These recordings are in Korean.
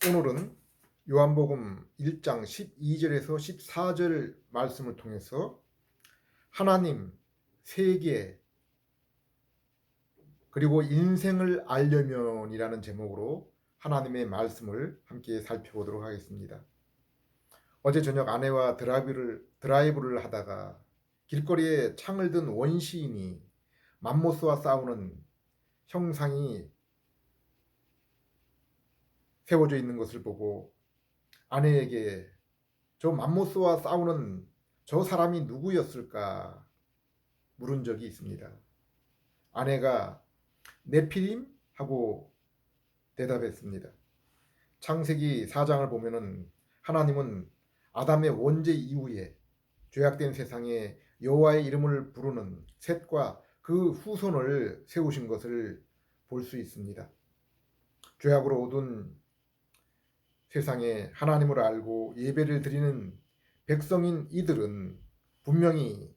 오늘은 요한복음 1장 12절에서 14절 말씀을 통해서 하나님, 세계, 그리고 인생을 알려면이라는 제목으로 하나님의 말씀을 함께 살펴보도록 하겠습니다. 어제 저녁 아내와 드라이브를 하다가 길거리에 창을 든 원시인이 맘모스와 싸우는 형상이 세워져 있는 것을 보고 아내에게 저 맘모스와 싸우는 저 사람이 누구였을까 물은 적이 있습니다. 아내가 네피림? 하고 대답했습니다. 창세기 4장을 보면은 하나님은 아담의 원죄 이후에 죄악된 세상에 여호와의 이름을 부르는 셋과 그 후손을 세우신 것을 볼 수 있습니다. 죄악으로 얻은 세상에 하나님을 알고 예배를 드리는 백성인 이들은 분명히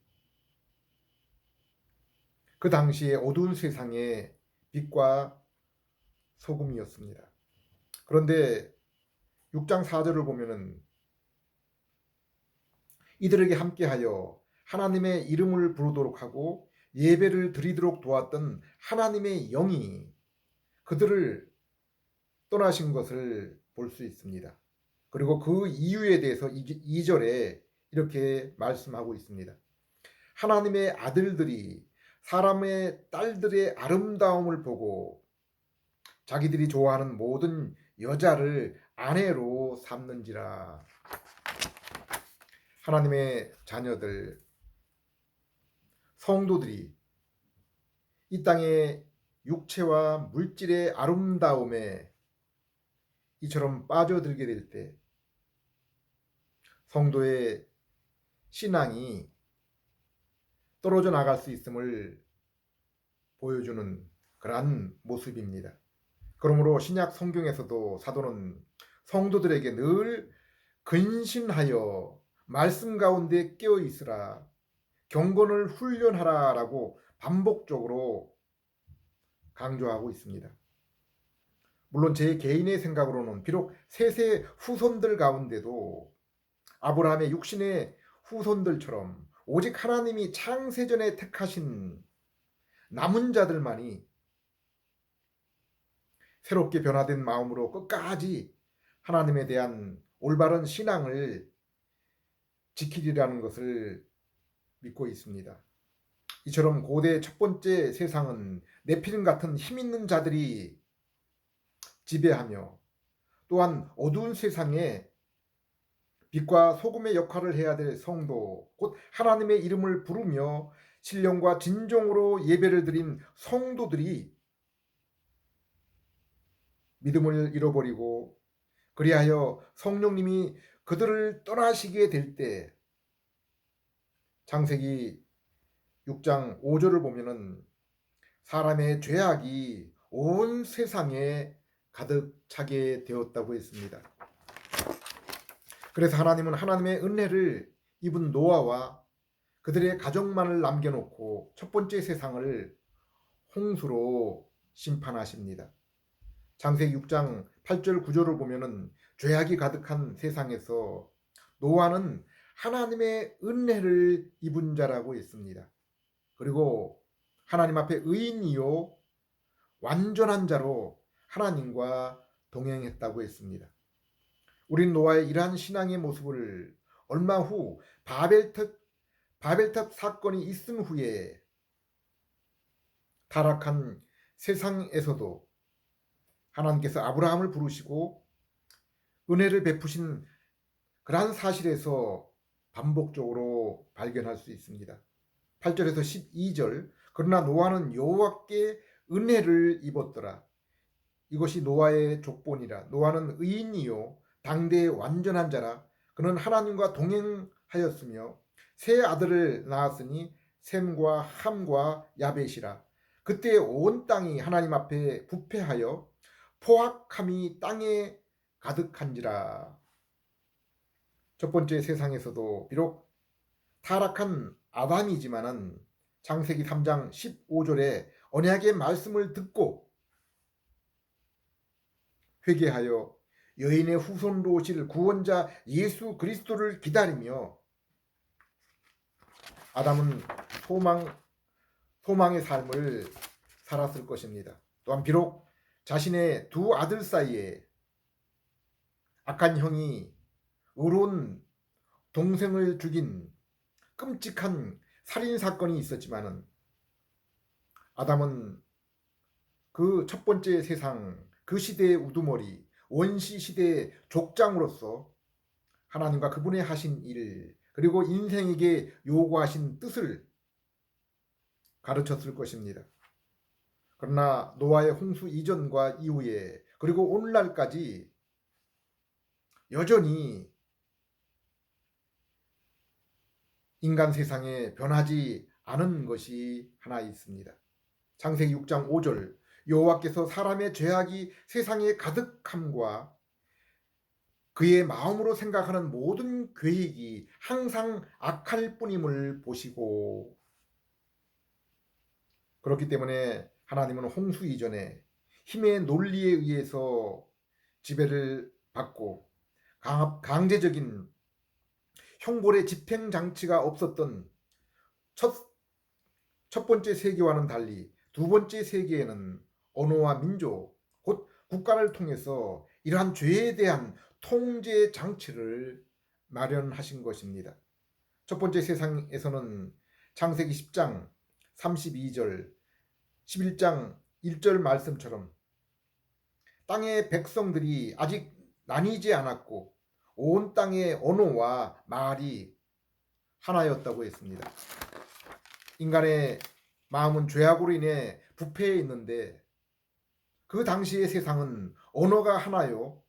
그 당시에 어두운 세상의 빛과 소금이었습니다. 그런데 6장 4절을 보면은 이들에게 함께하여 하나님의 이름을 부르도록 하고 예배를 드리도록 도왔던 하나님의 영이 그들을 떠나신 것을 볼 수 있습니다. 그리고 그 이유에 대해서 2절에 이렇게 말씀하고 있습니다. 하나님의 아들들이 사람의 딸들의 아름다움을 보고 자기들이 좋아하는 모든 여자를 아내로 삼는지라. 하나님의 자녀들, 성도들이 이 땅의 육체와 물질의 아름다움에 이처럼 빠져들게 될 때 성도의 신앙이 떨어져 나갈 수 있음을 보여주는 그러한 모습입니다. 그러므로 신약 성경에서도 사도는 성도들에게 늘 근신하여 말씀 가운데 깨어 있으라, 경건을 훈련하라라고 반복적으로 강조하고 있습니다. 물론 제 개인의 생각으로는 비록 셋의 후손들 가운데도 아브라함의 육신의 후손들처럼 오직 하나님이 창세전에 택하신 남은 자들만이 새롭게 변화된 마음으로 끝까지 하나님에 대한 올바른 신앙을 지키리라는 것을 믿고 있습니다. 이처럼 고대 첫 번째 세상은 네피림 같은 힘 있는 자들이 지배하며 또한 어두운 세상에 빛과 소금의 역할을 해야 될 성도, 곧 하나님의 이름을 부르며 신령과 진정으로 예배를 드린 성도들이 믿음을 잃어버리고 그리하여 성령님이 그들을 떠나시게 될 때 창세기 6장 5절을 보면은 사람의 죄악이 온 세상에 가득 차게 되었다고 했습니다. 그래서 하나님은 하나님의 은혜를 입은 노아와 그들의 가족만을 남겨놓고 첫 번째 세상을 홍수로 심판하십니다. 창세기 6장 8절 9절을 보면은 죄악이 가득한 세상에서 노아는 하나님의 은혜를 입은 자라고 했습니다. 그리고 하나님 앞에 의인이요 완전한 자로 하나님과 동행했다고 했습니다. 우린 노아의 이러한 신앙의 모습을 얼마 후 바벨탑 사건이 있은 후에 타락한 세상에서도 하나님께서 아브라함을 부르시고 은혜를 베푸신 그러한 사실에서 반복적으로 발견할 수 있습니다. 8절에서 12절, 그러나 노아는 여호와께 은혜를 입었더라. 이것이 노아의 족본이라. 노아는 의인이요 당대의 완전한 자라. 그는 하나님과 동행하였으며 세 아들을 낳았으니 셈과 함과 야벳이라. 그때 온 땅이 하나님 앞에 부패하여 포악함이 땅에 가득한지라. 첫 번째 세상에서도 비록 타락한 아담이지만은 창세기 3장 15절에 언약의 말씀을 듣고 회개하여 여인의 후손으로 오실 구원자 예수 그리스도를 기다리며 아담은 소망의 삶을 살았을 것입니다. 또한 비록 자신의 두 아들 사이에 악한 형이 의로운 동생을 죽인 끔찍한 살인 사건이 있었지만은 아담은 그 첫 번째 세상, 그 시대의 우두머리, 원시 시대의 족장으로서 하나님과 그분의 하신 일, 그리고 인생에게 요구하신 뜻을 가르쳤을 것입니다. 그러나 노아의 홍수 이전과 이후에 그리고 오늘날까지 여전히 인간 세상에 변하지 않은 것이 하나 있습니다. 창세기 6장 5절 여호와께서 사람의 죄악이 세상에 가득함과 그의 마음으로 생각하는 모든 계획이 항상 악할 뿐임을 보시고, 그렇기 때문에 하나님은 홍수 이전에 힘의 논리에 의해서 지배를 받고 강제적인 형벌의 집행 장치가 없었던 첫 번째 세계와는 달리 두 번째 세계에는 언어와 민족, 곧 국가를 통해서 이러한 죄에 대한 통제 장치를 마련하신 것입니다. 첫 번째 세상에서는 창세기 10장 32절, 11장 1절 말씀처럼 땅의 백성들이 아직 나뉘지 않았고 온 땅의 언어와 말이 하나였다고 했습니다. 인간의 마음은 죄악으로 인해 부패해 있는데 그 당시의 세상은 언어가 하나요.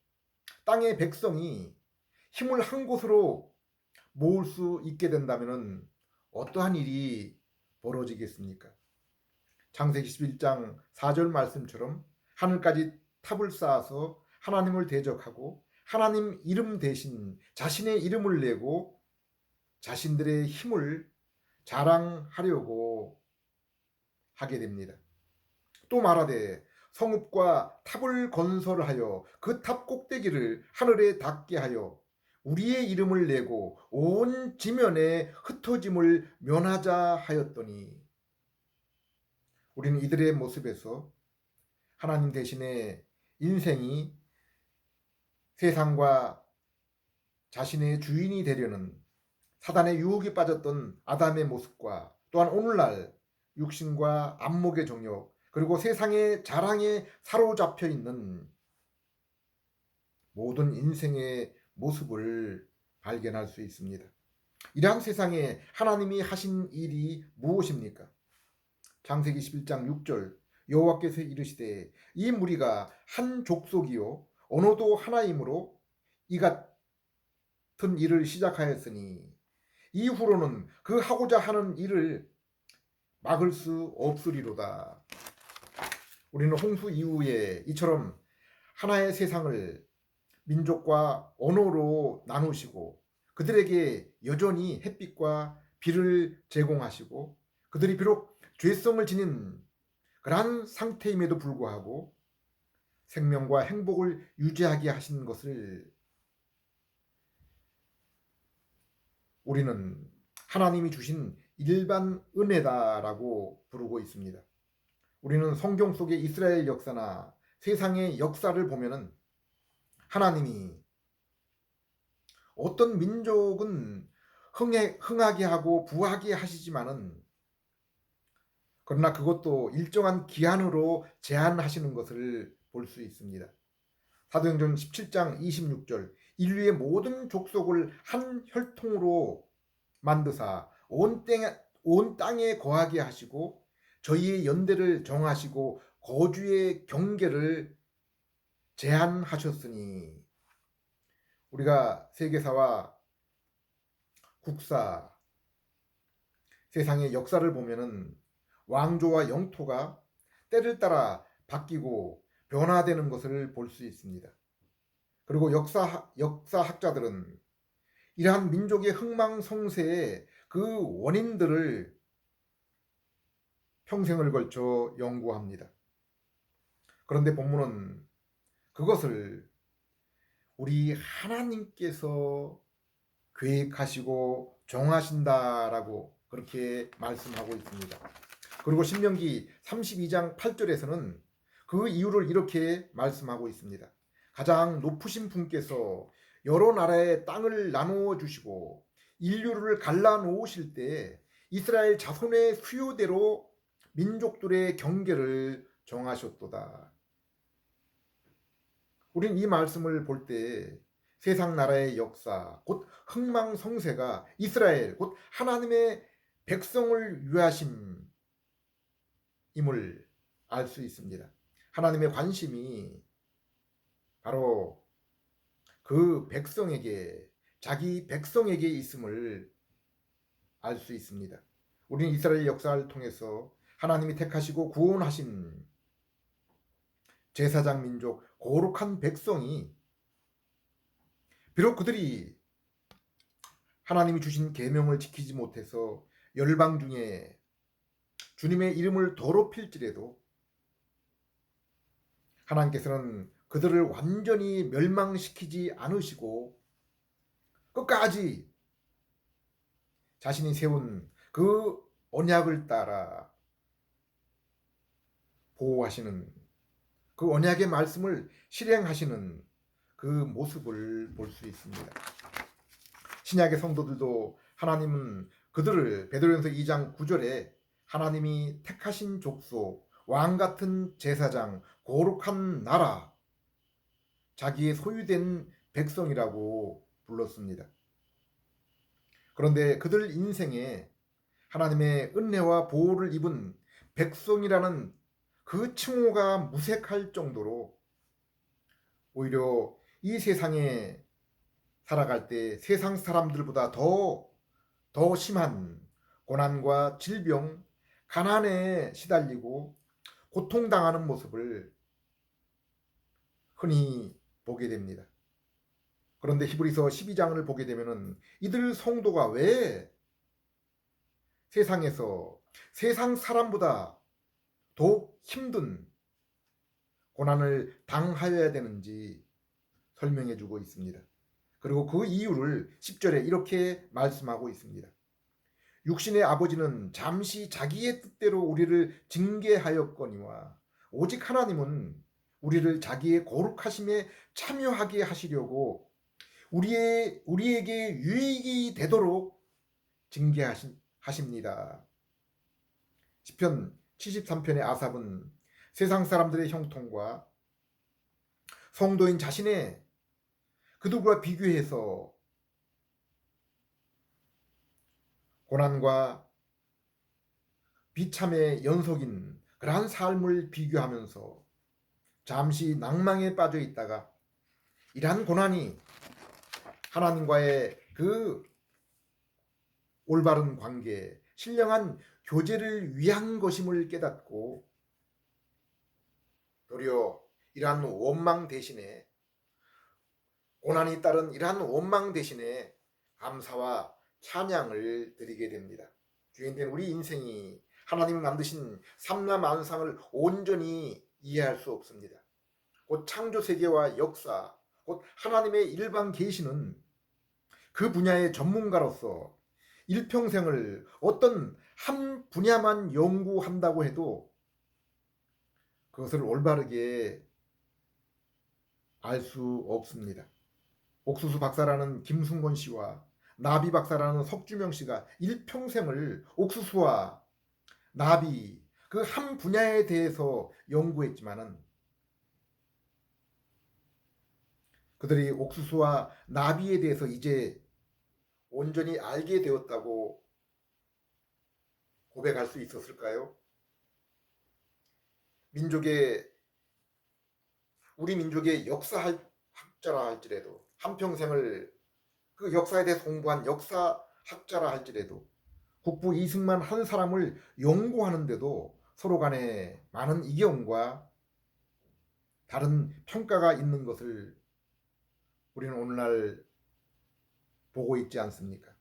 땅의 백성이 힘을 한 곳으로 모을 수 있게 된다면 어떠한 일이 벌어지겠습니까? 창세기 11장 4절 말씀처럼 하늘까지 탑을 쌓아서 하나님을 대적하고 하나님 이름 대신 자신의 이름을 내고 자신들의 힘을 자랑하려고 하게 됩니다. 또 말하되 성읍과 탑을 건설하여 그 탑 꼭대기를 하늘에 닿게 하여 우리의 이름을 내고 온 지면에 흩어짐을 면하자 하였더니, 우리는 이들의 모습에서 하나님 대신에 인생이 세상과 자신의 주인이 되려는 사단의 유혹에 빠졌던 아담의 모습과 또한 오늘날 육신과 안목의 정욕 그리고 세상의 자랑에 사로잡혀 있는 모든 인생의 모습을 발견할 수 있습니다. 이러한 세상에 하나님이 하신 일이 무엇입니까? 창세기 11장 6절 여호와께서 이르시되 이 무리가 한 족속이요 언어도 하나이므로 이 같은 일을 시작하였으니 이후로는 그 하고자 하는 일을 막을 수 없으리로다. 우리는 홍수 이후에 이처럼 하나의 세상을 민족과 언어로 나누시고 그들에게 여전히 햇빛과 비를 제공하시고 그들이 비록 죄성을 지닌 그러한 상태임에도 불구하고 생명과 행복을 유지하게 하신 것을 우리는 하나님이 주신 일반 은혜다라고 부르고 있습니다. 우리는 성경 속의 이스라엘 역사나 세상의 역사를 보면은 하나님이 어떤 민족은 흥하게 하고 부하게 하시지만은 그러나 그것도 일정한 기한으로 제한하시는 것을 볼 수 있습니다. 사도행전 17장 26절 인류의 모든 족속을 한 혈통으로 만드사 온 땅에 거하게 하시고 저희의 연대를 정하시고 거주의 경계를 제한하셨으니, 우리가 세계사와 국사, 세상의 역사를 보면은 왕조와 영토가 때를 따라 바뀌고 변화되는 것을 볼 수 있습니다. 그리고 역사학자들은 이러한 민족의 흥망성쇠의 그 원인들을 평생을 걸쳐 연구합니다. 그런데 본문은 그것을 우리 하나님께서 계획하시고 정하신다라고 그렇게 말씀하고 있습니다. 그리고 신명기 32장 8절에서는 그 이유를 이렇게 말씀하고 있습니다. 가장 높으신 분께서 여러 나라의 땅을 나누어 주시고 인류를 갈라놓으실 때 이스라엘 자손의 수요대로 민족들의 경계를 정하셨도다. 우린 이 말씀을 볼 때 세상 나라의 역사, 곧 흥망성쇠가 이스라엘, 곧 하나님의 백성을 위하심임을 알 수 있습니다. 하나님의 관심이 바로 그 백성에게, 자기 백성에게 있음을 알 수 있습니다. 우리는 이스라엘 역사를 통해서 하나님이 택하시고 구원하신 제사장 민족, 거룩한 백성이 비록 그들이 하나님이 주신 계명을 지키지 못해서 열방 중에 주님의 이름을 더럽힐지라도 하나님께서는 그들을 완전히 멸망시키지 않으시고 끝까지 자신이 세운 그 언약을 따라 보호하시는, 그 언약의 말씀을 실행하시는 그 모습을 볼 수 있습니다. 신약의 성도들도 하나님은 그들을 베드로전서 2장 9절에 하나님이 택하신 족속, 왕같은 제사장, 거룩한 나라, 자기의 소유된 백성이라고 불렀습니다. 그런데 그들 인생에 하나님의 은혜와 보호를 입은 백성이라는 그 칭호가 무색할 정도로 오히려 이 세상에 살아갈 때 세상 사람들보다 더 심한 고난과 질병, 가난에 시달리고 고통당하는 모습을 흔히 보게 됩니다. 그런데 히브리서 12장을 보게 되면은 이들 성도가 왜 세상에서 세상 사람보다 더욱 힘든 고난을 당하여야 되는지 설명해 주고 있습니다. 그리고 그 이유를 10절에 이렇게 말씀하고 있습니다. 육신의 아버지는 잠시 자기의 뜻대로 우리를 징계하였거니와 오직 하나님은 우리를 자기의 거룩하심에 참여하게 하시려고 우리에게 유익이 되도록 징계하십니다. 시편 73편의 아삽은 세상 사람들의 형통과 성도인 자신의 그들과 비교해서 고난과 비참의 연속인 그러한 삶을 비교하면서 잠시 낭망에 빠져 있다가 이러한 고난이 하나님과의 그 올바른 관계, 신령한 교제를 위한 것임을 깨닫고 도리어 이러한 원망 대신에, 고난이 따른 이러한 원망 대신에 감사와 찬양을 드리게 됩니다. 주인된 우리 인생이 하나님이 만드신 삼라만상을 온전히 이해할 수 없습니다. 곧 창조세계와 역사, 곧 하나님의 일반 계시는 그 분야의 전문가로서 일평생을 어떤 한 분야만 연구한다고 해도 그것을 올바르게 알 수 없습니다. 옥수수 박사라는 김승곤 씨와 나비 박사라는 석주명 씨가 일평생을 옥수수와 나비 그 한 분야에 대해서 연구했지만은 그들이 옥수수와 나비에 대해서 이제 온전히 알게 되었다고 고백할 수 있었을까요? 우리 민족의 역사학자라 할지라도, 한평생을 그 역사에 대해서 공부한 역사학자라 할지라도, 국부 이승만 한 사람을 연구하는데도 서로 간에 많은 이견과 다른 평가가 있는 것을 우리는 오늘날 보고 있지 않습니까?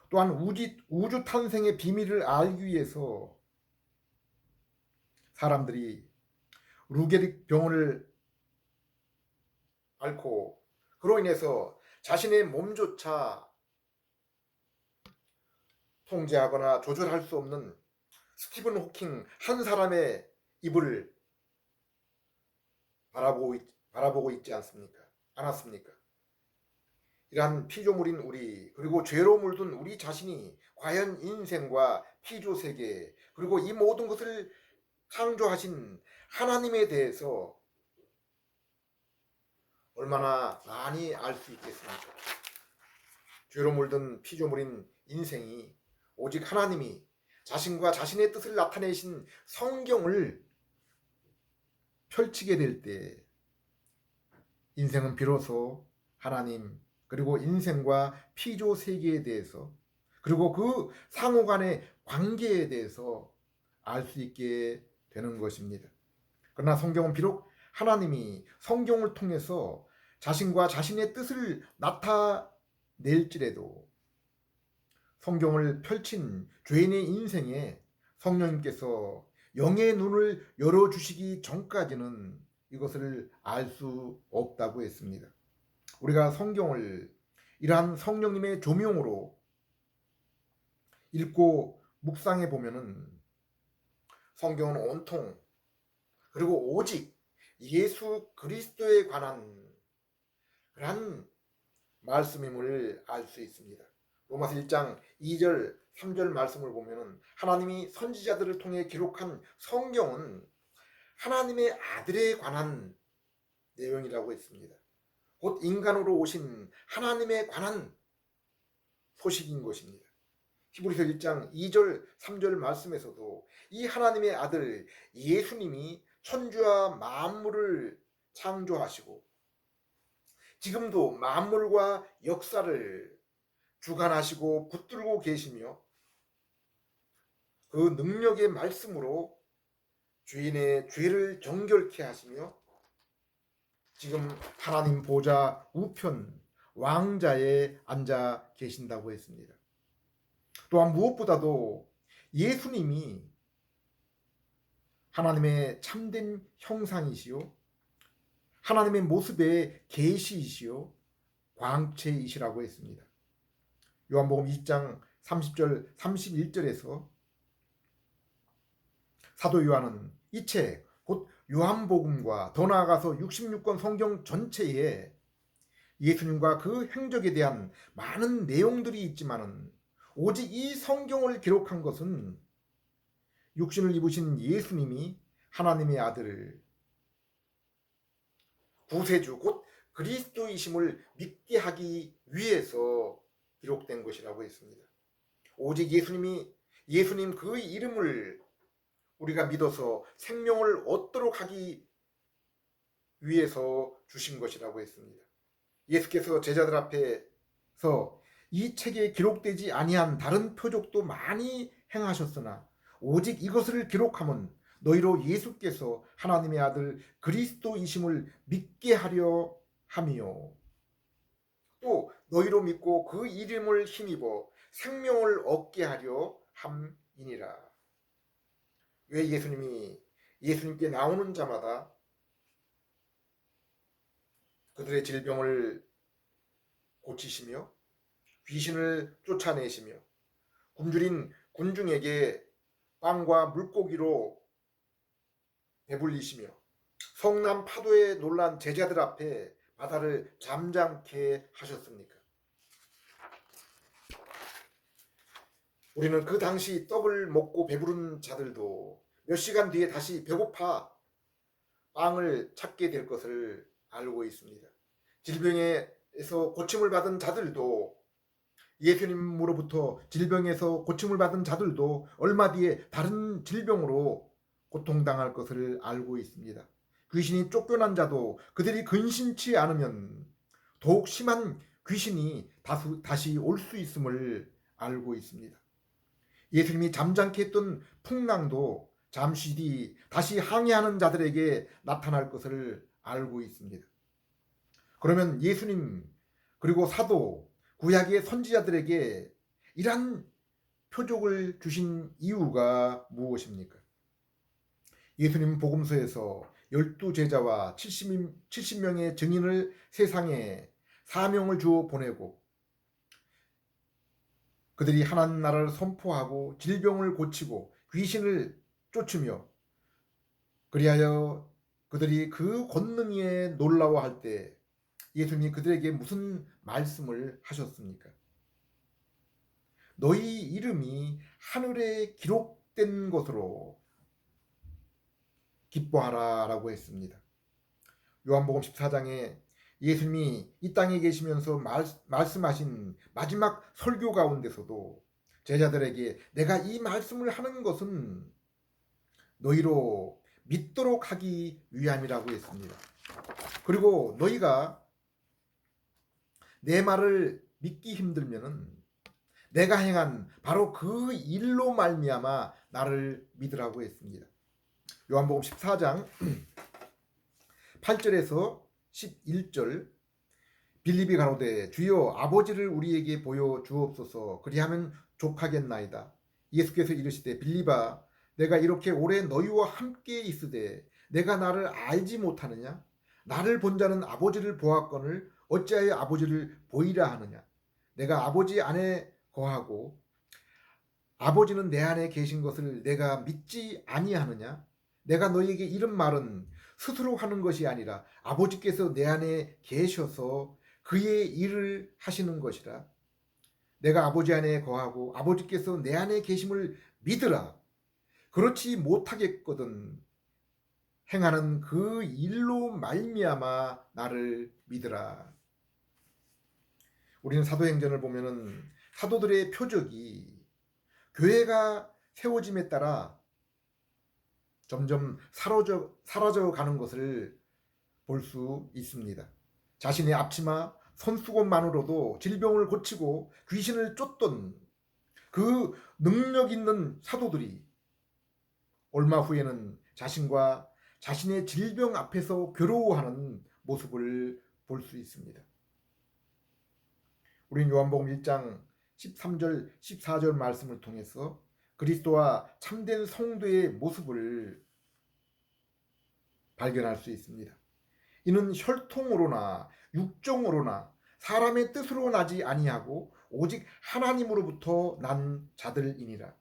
또한 우주 탄생의 비밀을 알기 위해서 사람들이 루게릭 병을 앓고 그로 인해서 자신의 몸조차 통제하거나 조절할 수 없는 스티븐 호킹 한 사람의 입을 바라보고 있지 않았습니까? 이러한 피조물인 우리, 그리고 죄로 물든 우리 자신이 과연 인생과 피조 세계, 그리고 이 모든 것을 창조하신 하나님에 대해서 얼마나 많이 알 수 있겠습니까? 죄로 물든 피조물인 인생이 오직 하나님이 자신과 자신의 뜻을 나타내신 성경을 펼치게 될 때 인생은 비로소 하나님, 그리고 인생과 피조 세계에 대해서, 그리고 그 상호 간의 관계에 대해서 알 수 있게 되는 것입니다. 그러나 성경은 비록 하나님이 성경을 통해서 자신과 자신의 뜻을 나타낼지라도 성경을 펼친 죄인의 인생에 성령님께서 영의 눈을 열어주시기 전까지는 이것을 알 수 없다고 했습니다. 우리가 성경을 이러한 성령님의 조명으로 읽고 묵상해 보면은 성경은 온통, 그리고 오직 예수 그리스도에 관한 그러한 말씀임을 알 수 있습니다. 로마서 1장 2절 3절 말씀을 보면은 하나님이 선지자들을 통해 기록한 성경은 하나님의 아들에 관한 내용이라고 했습니다. 곧 인간으로 오신 하나님에 관한 소식인 것입니다. 히브리서 1장 2절 3절 말씀에서도 이 하나님의 아들 예수님이 천주와 만물을 창조하시고 지금도 만물과 역사를 주관하시고 붙들고 계시며 그 능력의 말씀으로 죄인의 죄를 정결케 하시며 지금 하나님 보좌 우편 왕자에 앉아 계신다고 했습니다. 또한 무엇보다도 예수님이 하나님의 참된 형상이시요 하나님의 모습의 계시이시요 광채이시라고 했습니다. 요한복음 2장 30절 31절에서 사도 요한은 이 책 곧 요한복음과 더 나아가서 66권 성경 전체에 예수님과 그 행적에 대한 많은 내용들이 있지만은 오직 이 성경을 기록한 것은 육신을 입으신 예수님이 하나님의 아들 구세주 곧 그리스도이심을 믿게 하기 위해서 기록된 것이라고 했습니다. 오직 예수님 그 이름을 우리가 믿어서 생명을 얻도록 하기 위해서 주신 것이라고 했습니다. 예수께서 제자들 앞에서 이 책에 기록되지 아니한 다른 표적도 많이 행하셨으나 오직 이것을 기록함은 너희로 예수께서 하나님의 아들 그리스도이심을 믿게 하려 함이요 또 너희로 믿고 그 이름을 힘입어 생명을 얻게 하려 함이니라. 왜 예수님께 나오는 자마다 그들의 질병을 고치시며 귀신을 쫓아내시며 굶주린 군중에게 빵과 물고기로 배불리시며 성남 파도에 놀란 제자들 앞에 바다를 잠잠케 하셨습니까? 우리는 그 당시 떡을 먹고 배부른 자들도 몇 시간 뒤에 다시 배고파 빵을 찾게 될 것을 알고 있습니다. 질병에서 고침을 받은 자들도 예수님으로부터 질병에서 고침을 받은 자들도 얼마 뒤에 다른 질병으로 고통당할 것을 알고 있습니다. 귀신이 쫓겨난 자도 그들이 근심치 않으면 더욱 심한 귀신이 다시 올 수 있음을 알고 있습니다. 예수님이 잠잠케 했던 풍랑도 잠시 뒤 다시 항해하는 자들에게 나타날 것을 알고 있습니다. 그러면 예수님 그리고 사도 구약의 선지자들에게 이러한 표적을 주신 이유가 무엇입니까? 예수님 복음서에서 12제자와 70명의 증인을 세상에 사명을 주어 보내고 그들이 하나님 나라를 선포하고 질병을 고치고 귀신을 쫓으며 그리하여 그들이 그 권능에 놀라워할 때 예수님이 그들에게 무슨 말씀을 하셨습니까? 너희 이름이 하늘에 기록된 것으로 기뻐하라 라고 했습니다. 요한복음 14장에 예수님이 이 땅에 계시면서 말씀하신 마지막 설교 가운데서도 제자들에게 내가 이 말씀을 하는 것은 너희로 믿도록 하기 위함이라고 했습니다. 그리고 너희가 내 말을 믿기 힘들면은 내가 행한 바로 그 일로 말미암아 나를 믿으라고 했습니다. 요한복음 14장 8절에서 11절 빌립이 가로되 주여 아버지를 우리에게 보여 주옵소서 그리하면 족하겠나이다. 예수께서 이르시되 빌립아 내가 이렇게 오래 너희와 함께 있으되 내가 나를 알지 못하느냐? 나를 본 자는 아버지를 보았거늘 어찌하여 아버지를 보이라 하느냐? 내가 아버지 안에 거하고 아버지는 내 안에 계신 것을 내가 믿지 아니하느냐? 내가 너희에게 이런 말은 스스로 하는 것이 아니라 아버지께서 내 안에 계셔서 그의 일을 하시는 것이라. 내가 아버지 안에 거하고 아버지께서 내 안에 계심을 믿으라. 그렇지 못하겠거든 행하는 그 일로 말미암아 나를 믿으라. 우리는 사도행전을 보면은 사도들의 표적이 교회가 세워짐에 따라 점점 사라져 가는 것을 볼 수 있습니다. 자신의 앞치마, 손수건만으로도 질병을 고치고 귀신을 쫓던 그 능력 있는 사도들이 얼마 후에는 자신과 자신의 질병 앞에서 괴로워하는 모습을 볼 수 있습니다. 우린 요한복음 1장 13절 14절 말씀을 통해서 그리스도와 참된 성도의 모습을 발견할 수 있습니다. 이는 혈통으로나 육정으로나 사람의 뜻으로 나지 아니하고 오직 하나님으로부터 난 자들이니라.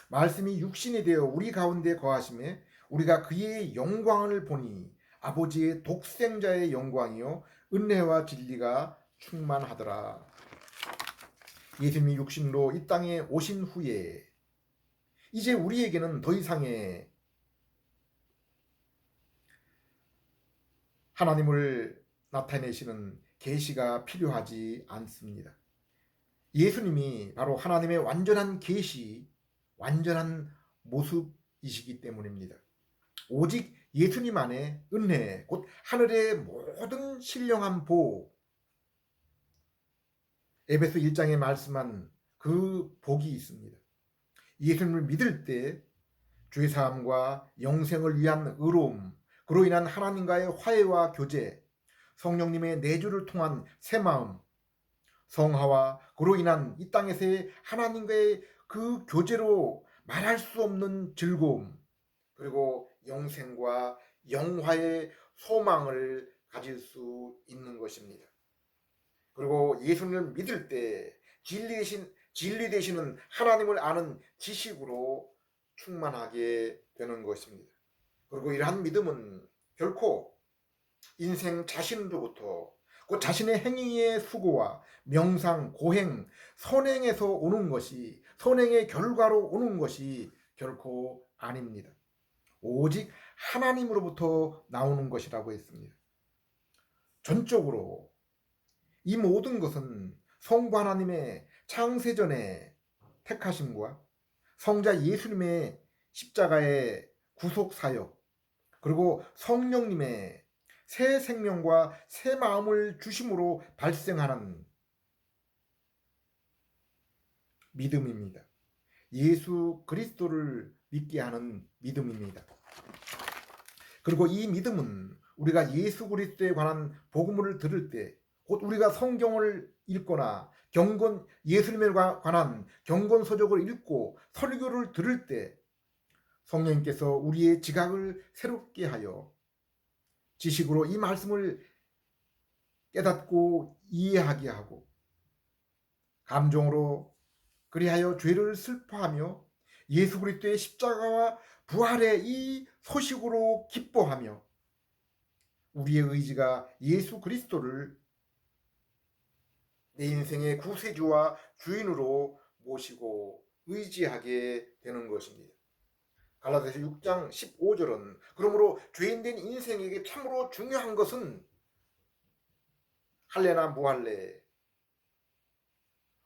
말씀이 육신이 되어 우리 가운데 거하심에 우리가 그의 영광을 보니 아버지의 독생자의 영광이요 은혜와 진리가 충만하더라. 예수님이 육신으로 이 땅에 오신 후에 이제 우리에게는 더 이상의 하나님을 나타내시는 계시가 필요하지 않습니다. 예수님이 바로 하나님의 완전한 계시, 완전한 모습이시기 때문입니다. 오직 예수님 안에 은혜, 곧 하늘의 모든 신령한 복, 에베소 1장에 말씀한 그 복이 있습니다. 예수님을 믿을 때 죄사함과 영생을 위한 의로움, 그로 인한 하나님과의 화해와 교제, 성령님의 내주를 통한 새 마음, 성화와 그로 인한 이 땅에서의 하나님과의 그 교제로 말할 수 없는 즐거움, 그리고 영생과 영화의 소망을 가질 수 있는 것입니다. 그리고 예수님을 믿을 때 진리 되시는 하나님을 아는 지식으로 충만하게 되는 것입니다. 그리고 이러한 믿음은 결코 인생 자신으로부터 그 자신의 행위의 수고와 명상, 고행, 선행에서 오는 것이, 선행의 결과로 오는 것이 결코 아닙니다. 오직 하나님으로부터 나오는 것이라고 했습니다. 전적으로 이 모든 것은 성부 하나님의 창세전의 택하심과 성자 예수님의 십자가의 구속사역, 그리고 성령님의 새 생명과 새 마음을 주심으로 발생하는 믿음입니다. 예수 그리스도를 믿게 하는 믿음입니다. 그리고 이 믿음은 우리가 예수 그리스도에 관한 복음을 들을 때, 곧 우리가 성경을 읽거나 예수님에 관한 경건서적을 읽고 설교를 들을 때 성령님께서 우리의 지각을 새롭게 하여 지식으로 이 말씀을 깨닫고 이해하게 하고 감정으로 그리하여 죄를 슬퍼하며 예수 그리스도의 십자가와 부활의 이 소식으로 기뻐하며 우리의 의지가 예수 그리스도를 내 인생의 구세주와 주인으로 모시고 의지하게 되는 것입니다. 갈라디아서 6장 15절은 그러므로 죄인된 인생에게 참으로 중요한 것은 할례나 무할례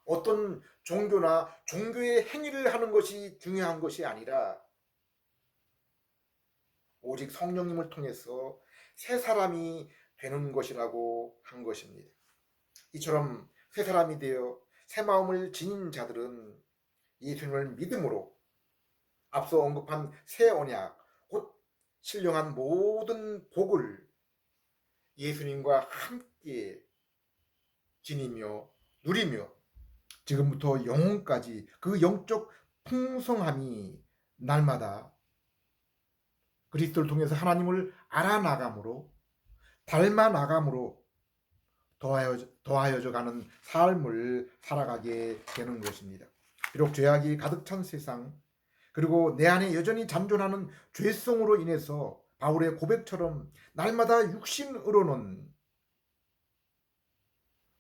어떤 종교나 종교의 행위를 하는 것이 중요한 것이 아니라 오직 성령님을 통해서 새 사람이 되는 것이라고 한 것입니다. 이처럼 새 사람이 되어 새 마음을 지닌 자들은 예수님을 믿음으로 앞서 언급한 새 언약, 곧 신령한 모든 복을 예수님과 함께 지니며 누리며 지금부터 영혼까지 그 영적 풍성함이 날마다 그리스도를 통해서 하나님을 알아나감으로 닮아나감으로 더하여져 가는 삶을 살아가게 되는 것입니다. 비록 죄악이 가득 찬 세상 그리고 내 안에 여전히 잔존하는 죄성으로 인해서 바울의 고백처럼 날마다 육신으로는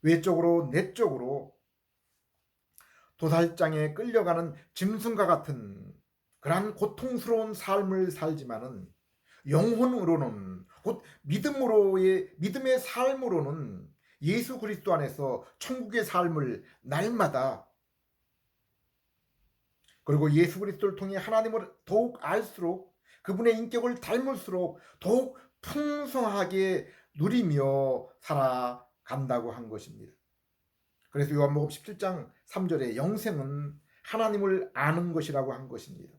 외적으로 내적으로 도살장에 끌려가는 짐승과 같은 그러한 고통스러운 삶을 살지만은 영혼으로는 곧 믿음의 삶으로는 예수 그리스도 안에서 천국의 삶을 날마다 그리고 예수 그리스도를 통해 하나님을 더욱 알수록 그분의 인격을 닮을수록 더욱 풍성하게 누리며 살아간다고 한 것입니다. 그래서 요한복음 17장 3절에 영생은 하나님을 아는 것이라고 한 것입니다.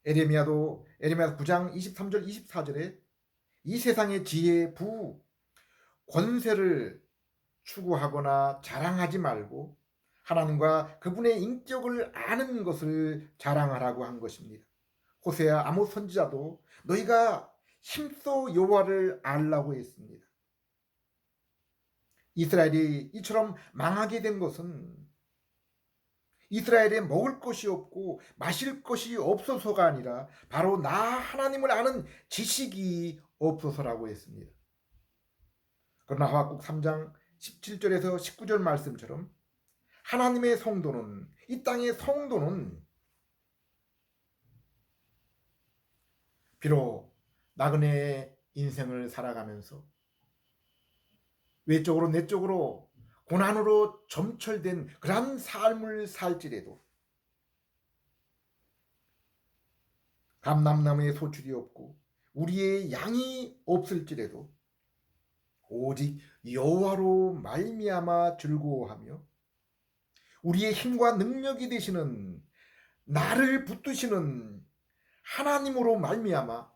에레미야서 9장 23절 24절에 이 세상의 지혜, 부, 권세를 추구하거나 자랑하지 말고 하나님과 그분의 인격을 아는 것을 자랑하라고 한 것입니다. 호세아 아모스 선지자도 너희가 힘써 여호와를 알라고 했습니다. 이스라엘이 이처럼 망하게 된 것은 이스라엘에 먹을 것이 없고 마실 것이 없어서가 아니라 바로 나 하나님을 아는 지식이 없어서라고 했습니다. 그러나 하박국 3장 17절에서 19절 말씀처럼 하나님의 성도는 이 땅의 성도는 비록 나그네의 인생을 살아가면서 외적으로 내적으로 고난으로 점철된 그런 삶을 살지라도 감람나무에 소출이 없고 우리의 양이 없을지라도 오직 여호와로 말미암아 즐거워하며 우리의 힘과 능력이 되시는 나를 붙드시는 하나님으로 말미암아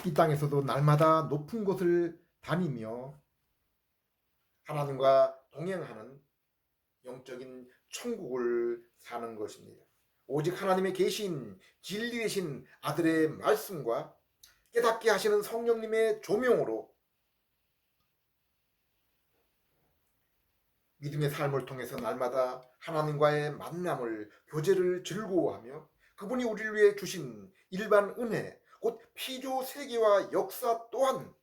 이 땅에서도 날마다 높은 곳을 다니며 하나님과 동행하는 영적인 천국을 사는 것입니다. 오직 하나님의 계신 진리 되신 아들의 말씀과 깨닫게 하시는 성령님의 조명으로 믿음의 삶을 통해서 날마다 하나님과의 만남을 교제를 즐거워하며 그분이 우리를 위해 주신 일반 은혜 곧 피조 세계와 역사 또한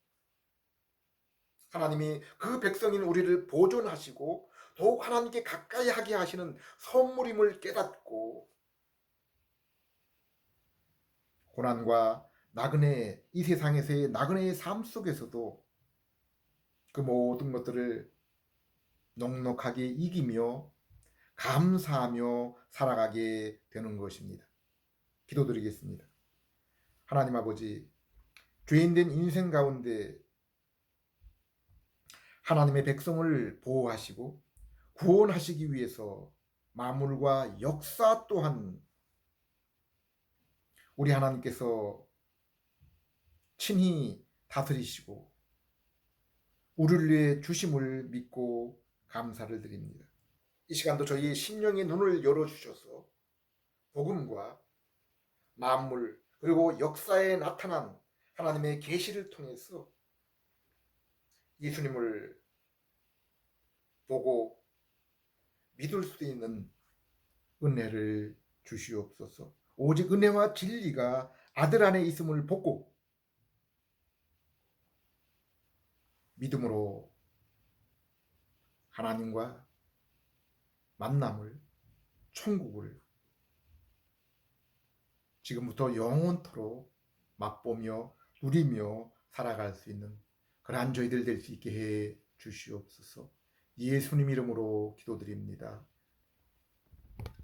하나님이 그 백성인 우리를 보존하시고 더욱 하나님께 가까이 하게 하시는 선물임을 깨닫고 고난과 나그네 이 세상에서의 나그네의 삶 속에서도 그 모든 것들을 넉넉하게 이기며 감사하며 살아가게 되는 것입니다. 기도드리겠습니다. 하나님 아버지, 죄인된 인생 가운데 하나님의 백성을 보호하시고 구원하시기 위해서 만물과 역사 또한 우리 하나님께서 친히 다스리시고 우리를 위해 주심을 믿고 감사를 드립니다. 이 시간도 저희의 심령의 눈을 열어주셔서 복음과 만물 그리고 역사에 나타난 하나님의 계시를 통해서 예수님을 보고 믿을 수 있는 은혜를 주시옵소서. 오직 은혜와 진리가 아들 안에 있음을 보고 믿음으로 하나님과 만남을, 천국을 지금부터 영원토록 맛보며 누리며 살아갈 수 있는 그러한 저희들 될 수 있게 해 주시옵소서. 예수님 이름으로 기도드립니다.